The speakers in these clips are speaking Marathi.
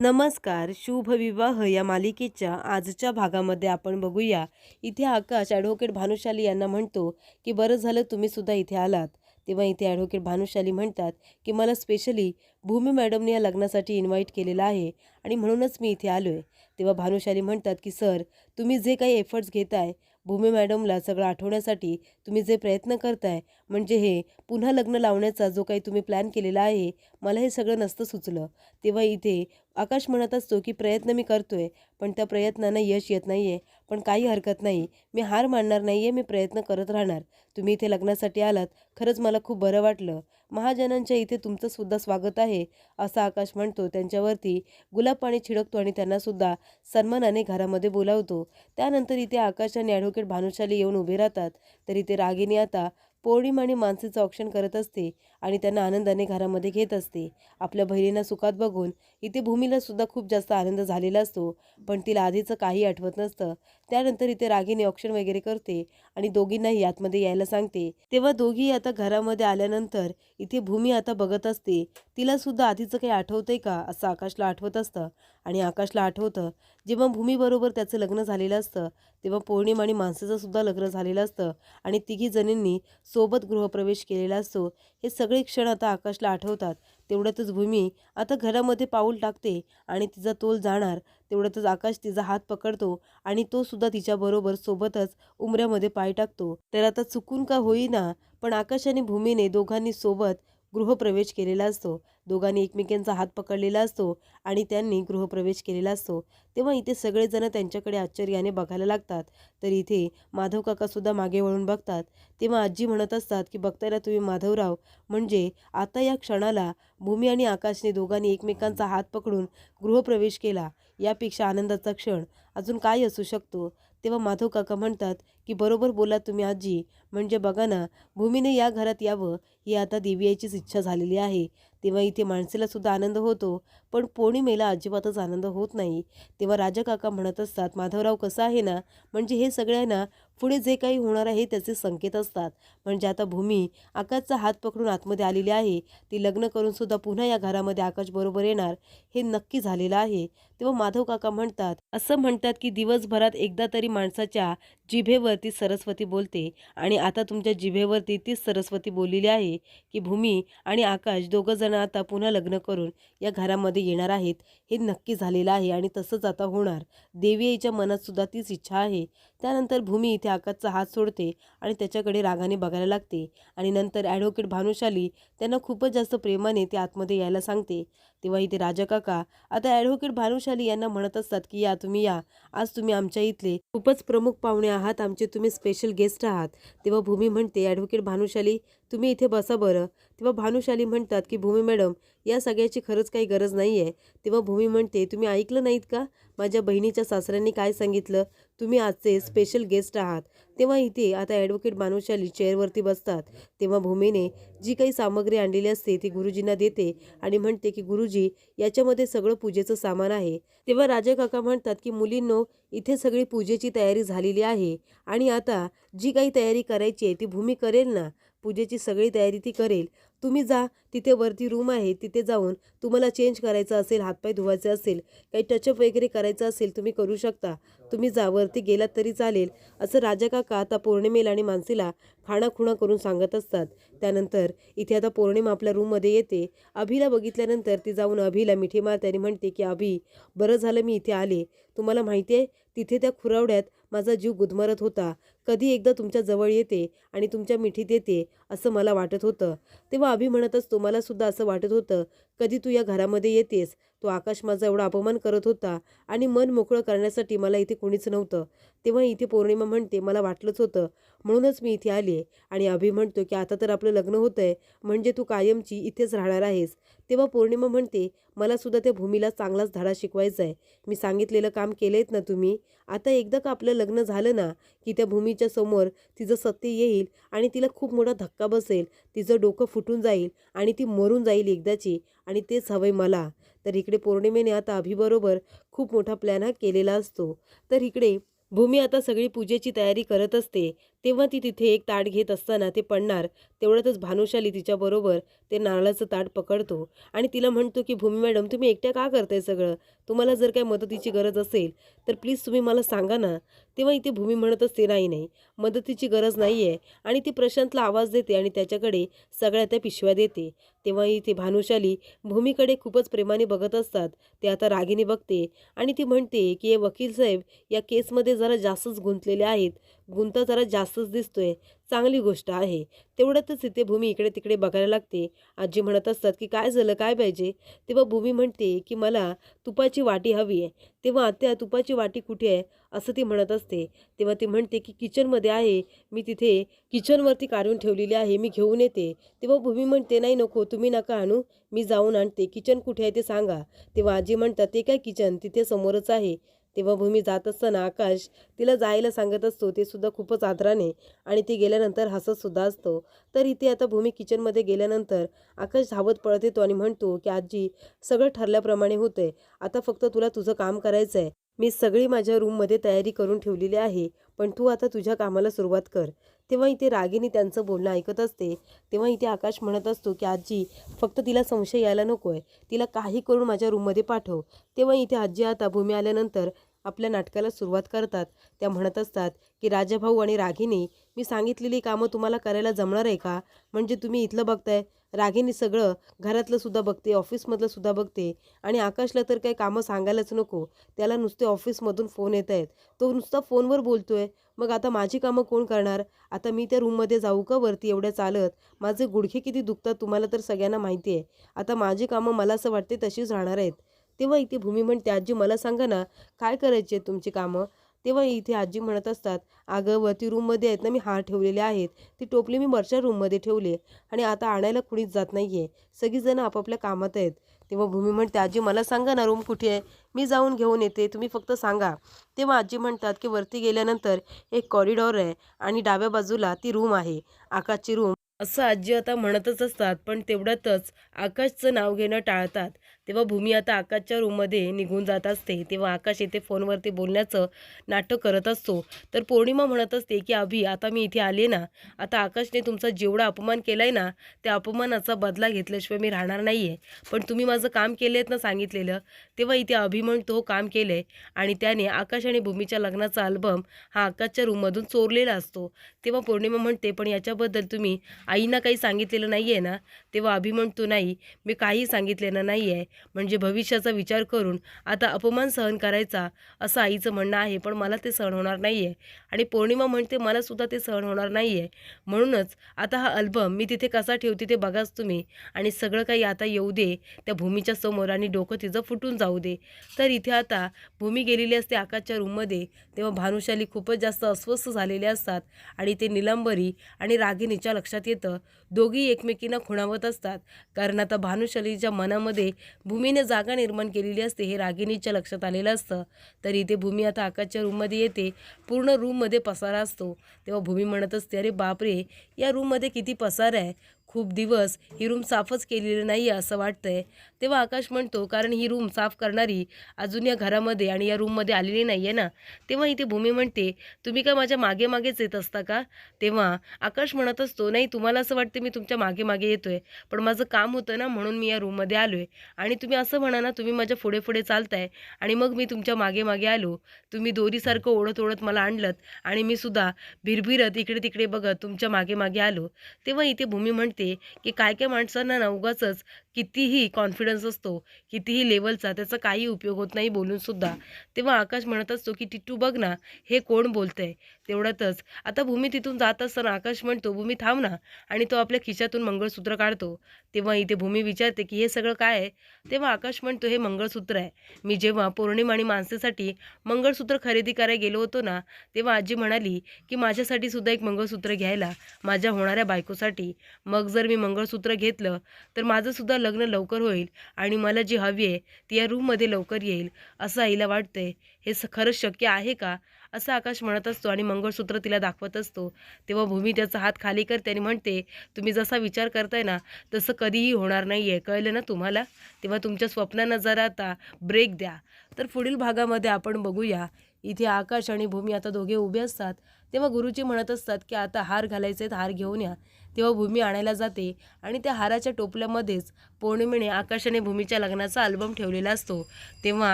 नमस्कार. शुभ विवाह या मालिकेच्या आजच्या भागामध्ये आपण बघूया. इथे आकाश ॲडव्होकेट भानुशाली यांना म्हणतो की बरं झालं तुम्ही सुद्धा इथे आलात. तेव्हा इथे ॲडव्होकेट भानुशाली म्हणतात की मला स्पेशली भूमी मॅडमने या लग्नासाठी इन्व्हाइट केलेलं आहे आणि म्हणूनच मी इथे आलो आहे. तेव्हा भानुशाली म्हणतात की सर, तुम्ही जे काही एफर्ट्स घेताय भूमी मॅडमला सगळं आठवण्यासाठी, तुम्ही जे प्रयत्न करताय, म्हणजे हे पुन्हा लग्न लावण्याचा जो काही तुम्ही प्लॅन केलेला आहे, मला हे सगळं नसतं सुचलं. तेव्हा इथे आकाश म्हणत असतो की प्रयत्न मी करतोय, पण त्या प्रयत्नांना यश येत नाहीये. पण काही हरकत नाही, मी हार मानणार नाहीये, मी प्रयत्न करत राहणार. तुम्ही इथे लग्नासाठी आलात, खरंच मला खूप बरं वाटलं. महाजनांच्या इथे तुमचं सुद्धा स्वागत आहे, असं आकाश म्हणतो. त्यांच्यावरती गुलाब पाणी छिडकतो आणि त्यांनासुद्धा सन्मानाने घरामध्ये बोलावतो. त्यानंतर इथे आकाश आणि ॲडव्होकेट भानुशाली येऊन उभे राहतात. तर इथे रागिनी आता पौर्णिमा आणि मानसीचं औक्षण करत असते आणि त्यांना आनंदाने घरामध्ये घेत असते. आपल्या बहिणींना सुखात बघून इथे भूमीला सुद्धा खूप जास्त आनंद झालेला असतो, पण तिला आधीचं काही आठवत नसतं. त्यानंतर इथे रागिनी औक्षण वगैरे करते आणि दोघींनाही आतमध्ये यायला सांगते. तेव्हा दोघी आता घरामध्ये आल्यानंतर इथे भूमी आता बघत असते. तिला सुद्धा आधीचं काही आठवतंय का असं आकाशला आठवत असतं आणि आकाशला आठवतं जेव्हा भूमीबरोबर त्याचं लग्न झालेलं असतं, तेव्हा पौर्णिमा आणि मानसीचं सुद्धा लग्न झालेलं असतं आणि तिघी जणींनी सोबत गृहप्रवेश केलेला असतो. हे सगळे क्षण आता आकाशला आठवतात. तेवढ्यातच भूमी आता घरामध्ये पाऊल टाकते आणि तिचा तोल जाणार तेवढ्यातच आकाश तिचा हात पकडतो आणि तो सुद्धा तिच्याबरोबर सोबतच उमऱ्यामध्ये पाय टाकतो. तर आता चुकून का होईना, पण आकाश आणि भूमीने दोघांनी सोबत गृहप्रवेश केलेला असतो. दोघांनी एकमेकांचा हात पकडलेला असतो आणि त्यांनी गृहप्रवेश केलेला असतो. तेव्हा इथे सगळेजण त्यांच्याकडे आश्चर्याने बघायला लागतात. तर इथे माधव काकासुद्धा मागे वळून बघतात. तेव्हा आजी म्हणत असतात की बघताय ना तुम्ही माधवराव, म्हणजे आता या क्षणाला भूमी आणि आकाशने दोघांनी एकमेकांचा हात पकडून गृहप्रवेश केला. यापेक्षा आनंदाचा क्षण अजून काय असू शकतो. तेव्हा माधव काका म्हणतात की बरोबर बोलात तुम्ही आजी, म्हणजे बघा ना, भूमीने या घरात यावं ही आता देवी याचीच इच्छा झालेली आहे. तेव्हा इथे माणसेला सुद्धा आनंद होतो, पण पौर्णिमेला अजिबातच आनंद होत नाही. तेव्हा राजा काका म्हणत असतात माधवराव कसं आहे ना, म्हणजे हे सगळ्यांना पुढे जे काही होणार आहे त्याचे संकेत असतात. म्हणजे आता भूमी आकाशचा हात पकडून आतमध्ये आलेली आहे. ती लग्न करून सुद्धा पुन्हा या घरामध्ये आकाश बरोबर येणार हे नक्की झालेलं आहे. तेव्हा माधव काका म्हणतात, असं म्हणतात की दिवसभरात एकदा तरी माणसाच्या जिभेवरती सरस्वती बोलते आणि आता तुमच्या जिभेवरती तीच सरस्वती बोललेली आहे की भूमी आणि आकाश दोघं जण आता पुन्हा लग्न करून या घरामध्ये येणार आहेत. हे नक्की झालेलं आहे आणि तसंच आता होणार. देवी आईच्या मनात सुद्धा तीच इच्छा आहे. त्यानंतर भूमी इथे आकाशचा हात सोडते आणि त्याच्याकडे रागाने बघायला लागते आणि नंतर ॲडव्होकेट भानुशाली त्यांना खूपच जास्त प्रेमाने ते आतमध्ये यायला सांगते. तेव्हा इथे राजा काका आता ॲडव्होकेट भानुशाली यांना म्हणत असतात की या तुम्ही या, आज तुम्ही आमच्या इथले खूपच प्रमुख पाहुणे आहात, आमचे तुम्ही स्पेशल गेस्ट आहात. तेव्हा भूमी म्हणते ॲडव्होकेट भानुशाली तुम्ही इथे बसा बरं. तेव्हा भानुशाली म्हणतात की भूमी मॅडम, या सगळ्याची खरंच काही गरज नाही आहे. तेव्हा भूमी म्हणते तुम्ही ऐकलं नाहीत का, माझ्या बहिणीच्या सासऱ्यांनी काय सांगितलं, तुम्ही आजचे स्पेशल गेस्ट आहात. तेव्हा इथे आता ॲडव्होकेट भानुशाली चेअरवरती बसतात. तेव्हा भूमीने जी काही सामग्री आणलेली असते ती गुरुजींना देते आणि म्हणते की गुरुजी, याच्यामध्ये सगळं पूजेचं सामान आहे. तेव्हा राजा काका म्हणतात की मुलींनो, इथे सगळी पूजेची तयारी झालेली आहे आणि आता जी काही तयारी करायची आहे ती भूमी करेल ना, पूजेची सगळी तयारी ती करेल. तुम्ही जा, तिथे वरती रूम आहे, तिथे जाऊन तुम्हाला चेंज करायचं असेल, हातपाय धुवायचे असेल, काही टचअप वगैरे करायचं असेल तुम्ही करू शकता. तुम्ही जा, वरती गेलात तरी चालेल, असं राजा काका आता पौर्णिमेला आणि मानसीला खाणाखुणा करून सांगत असतात. त्यानंतर इथे आता पौर्णिमा आपल्या रूममध्ये येते. अभिला बघितल्यानंतर ती जाऊन अभिला मिठी मारते आणि म्हणते की अभि, बरं झालं मी इथे आले. तुम्हाला माहिती आहे तिथे त्या खुरावड्यात माझा जीव गुदमरत होता. कधी एकदा तुमच्या जवळ येते आणि तुमच्या मिठीत येते असं मला वाटत होतं. तेव्हा अभि म्हणत असतो मला सुद्धा असं वाटत होतं कधी तू या घरामध्ये येतेस. तो आकाश माझा एवढा अपमान करत होता आणि मन मोकळं करण्यासाठी मला इथे कोणीच नव्हतं. तेव्हा इथे पौर्णिमा म्हणते मला वाटलंच होतं, म्हणूनच मी इथे आले. आणि अभि म्हणतो की आता तर आपलं लग्न होतंय, म्हणजे तू कायमची इथेच राहणार आहेस. तेव्हा पौर्णिमा म्हणते मला सुद्धा त्या भूमीला चांगलाच धडा शिकवायचा आहे. मी सांगितलेलं काम केलंयत ना तुम्ही. आता एकदा का आपलं लग्न झालं ना की त्या भूमीच्या समोर तिचं सत्य येईल आणि तिला खूप मोठा धक्का बसेल. तिचं डोकं फुटून जाईल आणि ती मरून जाईल एकदाची, आणि तेच हवंय मला. तर इकडे पौर्णिमेने आता अभिबरोबर खूप मोठा प्लॅन हा केलेला असतो. तर इकडे भूमी आता सगळी पूजेची तयारी करत असते. तेव्हा ती तिथे एक ताट घेत असताना ते पडणार तेवढ्यातच भानुशाली तिच्याबरोबर ते नारळाचं ताट पकडतो आणि तिला म्हणतो की भूमी मॅडम, तुम्ही एकट्या का करताय सगळं? तुम्हाला जर काही मदतीची गरज असेल तर प्लीज तुम्ही मला सांगा ना. तेव्हा इथे भूमी म्हणत असते, नाही नाही, मदतीची गरज नाही आहे. आणि ती प्रशांतला आवाज देते आणि त्याच्याकडे सगळ्या त्या पिशव्या देते. तेव्हा इथे भानुशाली भूमीकडे खूपच प्रेमाने बघत असतात. ते आता रागिनी बघते आणि ती म्हणते की हे वकील साहेब या केसमध्ये जरा जास्तच गुंतलेले आहेत. गुंता जरा जास्तच दिसतोय. चांगली गोष्ट आहे. तेवढ्यातच इथे भूमी इकडे तिकडे बघायला लागते. आजी म्हणत असतात की काय झालं, काय पाहिजे? तेव्हा भूमी म्हणते की मला तुपाची वाटी हवी आहे. तेव्हा आत्या तुपाची वाटी कुठे आहे असं ती म्हणत असते. तेव्हा ती म्हणते की किचनमध्ये आहे. मी तिथे किचनवरती काढून ठेवलेली आहे, मी घेऊन येते. तेव्हा भूमी म्हणते, नाही नको, तुम्ही नका आणू, मी जाऊन आणते. किचन कुठे आहे ते सांगा. तेव्हा आजी म्हणतात, ते काय किचन, तिथे समोरच आहे. तेव्हा भूमी जात असताना आकाश तिला जायला सांगत असतो. ते सुद्धा खूपच आदराने आणि ती गेल्यानंतर हसत सुद्धा असतो. तर इथे आता भूमी किचनमध्ये गेल्यानंतर आकाश धावत पळत येतो आणि म्हणतो की आजी, सगळं ठरल्याप्रमाणे होतंय. आता फक्त तुला तुझं काम करायचं आहे. मी सगळी माझ्या रूममध्ये तयारी करून ठेवलेली आहे, पण तू आता तुझ्या कामाला सुरुवात कर. तेव्हा इथे रागिनी त्यांचं बोलणं ऐकत असते. तेव्हा इथे आकाश म्हणत असतो की आजी, फक्त तिला संशय यायला नको आहे. तिला काही करून माझ्या रूममध्ये पाठव. तेव्हा इथे आजी आता भूमी आल्यानंतर आपल्या नाटकाला सुरुवात करतात. त्या म्हणत असतात की राजाभाऊ आणि रागिनी, मी सांगितलेली कामं तुम्हाला करायला जमणार आहे का? म्हणजे तुम्ही इथलं बघताय, रागिनी सगळं घरातलं सुद्धा बघते, ऑफिसमधलं सुद्धा बघते आणि आकाशला तर काही कामं सांगायलाच नको. त्याला नुसते ऑफिसमधून फोन येत आहेत. तो नुसता फोनवर बोलतोय. मग आता माझी कामं कोण करणार? आता मी त्या रूममध्ये जाऊ का वरती एवढ्या चालत? माझे गुडघे किती दुखतात तुम्हाला तर सगळ्यांना माहिती आहे. आता माझी कामं मला असं वाटते तशीच राहणार आहेत. तेव्हा इथे भूमी म्हणते, आजी मला सांगा ना, काय करायची आहेत तुमची कामं? तेव्हा इथे आजी म्हणत असतात, अगं वरती रूममध्ये आहेत ना, मी हार ठेवलेले आहेत. ती टोपली मी वरच्या रूममध्ये ठेवली आणि आता आणायला कुणीच जात नाही आहे. सगळीजणं आपापल्या कामात आहेत. तेव्हा भूमी म्हणते, आजी मला सांगा ना, रूम कुठे आहे? मी जाऊन घेऊन येते, तुम्ही फक्त सांगा. तेव्हा आजी म्हणतात की वरती गेल्यानंतर एक कॉरिडॉर आहे आणि डाव्या बाजूला ती रूम आहे, आकाशची रूम. असं आजी आता म्हणतच असतात, पण तेवढ्यातच आकाशचं नाव घेणं टाळतात. तेव्हा भूमी आता आकाशच्या रूममध्ये निघून जात असते. तेव्हा आकाश येथे फोनवरती बोलण्याचं नाटक करत असतो. तर पौर्णिमा म्हणत असते की अभि, आता मी इथे आले ना, आता आकाशने तुमचा जेवढा अपमान केलाय ना, त्या अपमानाचा बदला घेतल्याशिवाय मी राहणार नाही आहे. पण तुम्ही माझं काम केलं आहेत ना सांगितलेलं. तेव्हा इथे अभि म्हणतो, हो काम केलं आहे आणि त्याने आकाश आणि भूमीच्या लग्नाचा अल्बम हा आकाशच्या रूममधून चोरलेला असतो. तेव्हा पौर्णिमा म्हणते, पण याच्याबद्दल तुम्ही आईंना काही सांगितलेलं नाही आहे ना? तेव्हा अभि म्हणतो, नाही, मी काही सांगितलेलं नाही आहे. म्हणजे भविष्याचा विचार करून आता अपमान सहन करायचा असं आईचं म्हणणं आहे, पण मला ते सहन होणार नाही आहे. आणि पौर्णिमा म्हणते, मलासुद्धा ते सहन होणार नाही आहे. म्हणूनच आता हा अल्बम मी तिथे कसा ठेवते ते बघाच तुम्ही आणि सगळं काही आता येऊ दे त्या भूमीच्या समोर आणि डोकं तिचं फुटून जाऊ दे. तर इथे आता भूमी गेलेली असते आकाशच्या रूममध्ये. तेव्हा भानुशाली खूपच जास्त अस्वस्थ झालेले असतात आणि ते निलंबरी आणि रागिनीच्या लक्षात येतं. दोघी एकमेकींना खुणावत असतात, कारण आता भानुशालीच्या मनामध्ये भूमीने जागा निर्माण केलेली असते हे रागिनीच्या लक्षात आलेलं असतं. तर इथे भूमी आता आकाशच्या रूममध्ये येते. पूर्ण रूममध्ये पसारा असतो. तेव्हा भूमी म्हणत असते, अरे बापरे, या रूममध्ये किती पसारा आहे. खूप दिवस ही रूम साफच केलेली नाही आहे असं वाटतंय. तेव्हा आकाश म्हणतो, कारण ही रूम साफ करणारी अजून या घरामध्ये आणि या रूममध्ये आलेली नाही आहे ना. तेव्हा इथे भूमी म्हणते, तुम्ही काय माझ्या मागे मागेच येत असता का? तेव्हा आकाश म्हणत असतो, नाही, तुम्हाला असं वाटते मी तुमच्या मागे मागे येतोय, पण माझं काम होतं ना म्हणून मी या रूममध्ये आलो आहे. आणि तुम्ही असं म्हणा ना, तुम्ही माझ्या पुढे पुढे चालताय आणि मग मी तुमच्या मागे मागे आलो. तुम्ही दोरीसारखं ओढत ओढत मला आणलंत आणि मी सुद्धा भिरभिरत इकडे तिकडे बघत तुमच्या मागे मागे आलो. तेव्हा इथे भूमी म्हणते की काय काय माणसांना ना उगाचच कितीही कॉन्फिडन्स असतो, कितीही लेवलचा, त्याचा काही उपयोग होत नाही बोलून सुद्धा. तेव्हा आकाश म्हणत असतो की टिट्टू बघ ना, हे कोण बोलतंय. तेवढ्यातच आता भूमी तिथून जात असताना आकाश म्हणतो, भूमी थांब ना, आणि तो आपल्या खिशातून मंगळसूत्र काढतो. तेव्हा इथे भूमी विचारते की हे सगळं काय आहे? तेव्हा आकाश म्हणतो, हे मंगळसूत्र आहे. मी जेव्हा पौर्णिमा आणि मानसीसाठी मंगळसूत्र खरेदी करायला गेलो होतो ना, तेव्हा आजी म्हणाली की माझ्यासाठी सुद्धा एक मंगळसूत्र घ्यायला, माझ्या होणाऱ्या बायकोसाठी. मग मग जर मी मंगळसूत्र घेतलं तर माझंसुद्धा लग्न लवकर होईल आणि मला जी हवी आहे ती या रूममध्ये लवकर येईल असं आईला वाटतंय. हे खरंच शक्य आहे का असं आकाश म्हणत असतो आणि मंगळसूत्र तिला दाखवत असतो. तेव्हा भूमी त्याचा हात खाली करते आणि म्हणते, तुम्ही जसा विचार करताय ना तसं कधीही होणार नाही आहे, कळलं ना तुम्हाला? तेव्हा तुमच्या स्वप्नांना जरा आता ब्रेक द्या. तर पुढील भागामध्ये आपण बघूया, इथे आकाश आणि भूमी आता दोघे उभे असतात. तेव्हा गुरुजी म्हणत असतात की आता हार घालायचे आहेत, हार घेऊन या. तेव्हा भूमी आणायला जाते आणि त्या हाराच्या टोपल्यामध्येच पौर्णिमेने आकाश आणि भूमीच्या लग्नाचा अल्बम ठेवलेला असतो. तेव्हा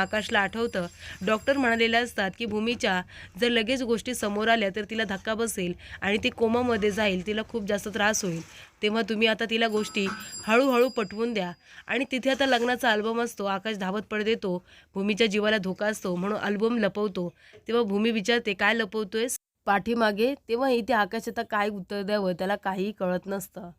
आकाशला आठवतं, डॉक्टर म्हणालेले असतात की भूमीच्या जर लगेच गोष्टी समोर आल्या तर तिला धक्का बसेल आणि ती कोमामध्ये जाईल, तिला खूप जास्त त्रास होईल. तेव्हा तुम्ही आता तिला गोष्टी हळूहळू पटवून द्या. आणि तिथे आता लग्नाचा अल्बम असतो. आकाश धावत पळत येतो. भूमीच्या जीवाला धोका असतो म्हणून अल्बम लपवतो. तेव्हा भूमी विचारते, काय लपवतोयस पाठीमागे? तेव्हा इथे आकाश आता काय उत्तर द्यावं त्याला काहीही कळत नसतं.